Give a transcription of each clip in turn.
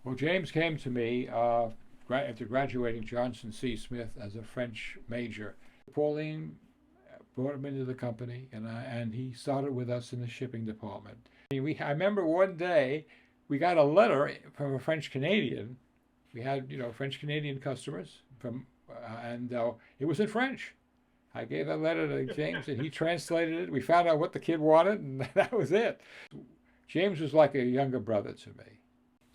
Well, James came to me after graduating Johnson C. Smith as a French major. Pauline brought him into the company, and he started with us in the shipping department. I remember one day we got a letter from a French Canadian. We had French Canadian customers and it was in French. I gave that letter to James, and he translated it. We found out what the kid wanted, and that was it. James was like a younger brother to me.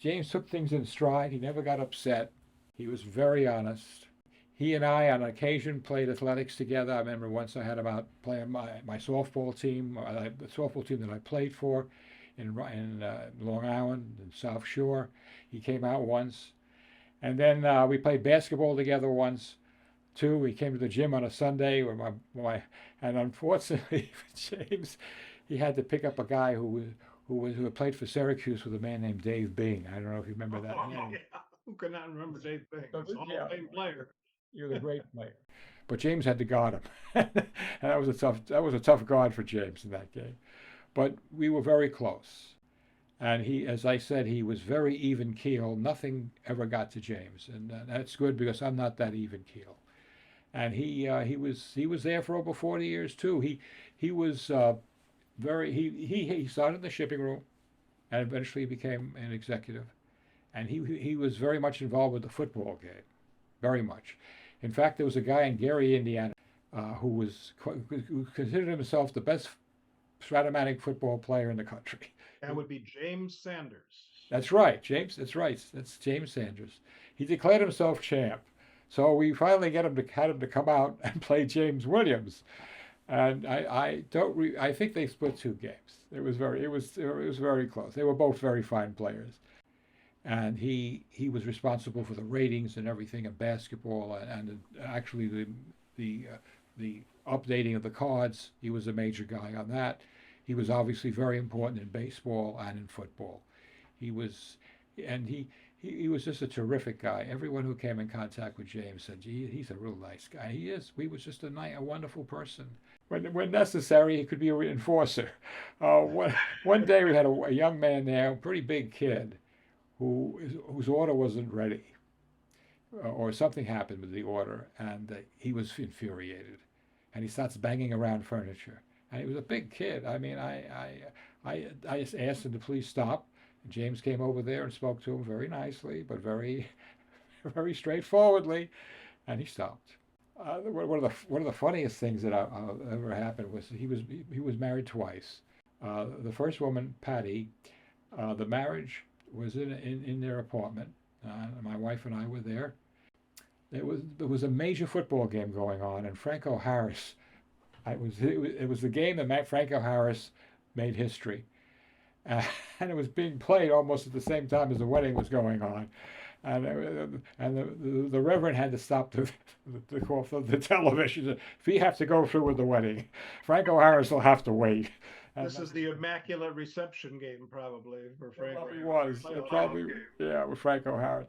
James took things in stride. He never got upset. He was very honest. He and I, on occasion, played athletics together. I remember once I had him out playing my softball team, the softball team that I played for in Long Island and South Shore. He came out once. And then we played basketball together once, too. We came to the gym on a Sunday and unfortunately for James, he had to pick up a guy who had played for Syracuse with a man named Dave Bing. I don't know if you remember that name. Yeah. Who could not remember Dave Bing? Yeah. Hall-of-Fame player. He was a great player. But James had to guard him. And that was a tough guard for James in that game. But we were very close. And he, as I said, he was very even keel. Nothing ever got to James, and that's good because I'm not that even keel. And he was there for over 40 years too. He was he started in the shipping room, and eventually became an executive. And he was very much involved with the football game, very much. In fact, there was a guy in Gary, Indiana, who considered himself the best Strat-O-Matic football player in the country. That would be James Sanders. That's right, James. That's right. That's James Sanders. He declared himself champ. So we finally had him to come out and play James Williams, and I think they split 2 games. It was very close. They were both very fine players, and he was responsible for the ratings and everything in basketball, and actually the updating of the cards. He was a major guy on that. He was obviously very important in baseball and in football. He was just a terrific guy. Everyone who came in contact with James said, "Gee, he's a real nice guy." He is. He was just a wonderful person. When necessary, he could be a enforcer. One day we had a young man there, a pretty big kid, whose order wasn't ready, or something happened with the order, and he was infuriated, and he starts banging around furniture. And he was a big kid. I mean, I just asked him to please stop. And James came over there and spoke to him very nicely, but very, very straightforwardly, and he stopped. One of the funniest things that ever happened was he was married twice. The first woman, Patty, the marriage was in their apartment. My wife and I were there. There was a major football game going on, and Franco Harris. It was the game that Franco Harris made history, and it was being played almost at the same time as the wedding was going on, and the Reverend had to stop the television. If he have to go through with the wedding, Franco Harris will have to wait. This is the Immaculate Reception game, probably, for Franco. It probably was. It probably, yeah, with Franco Harris.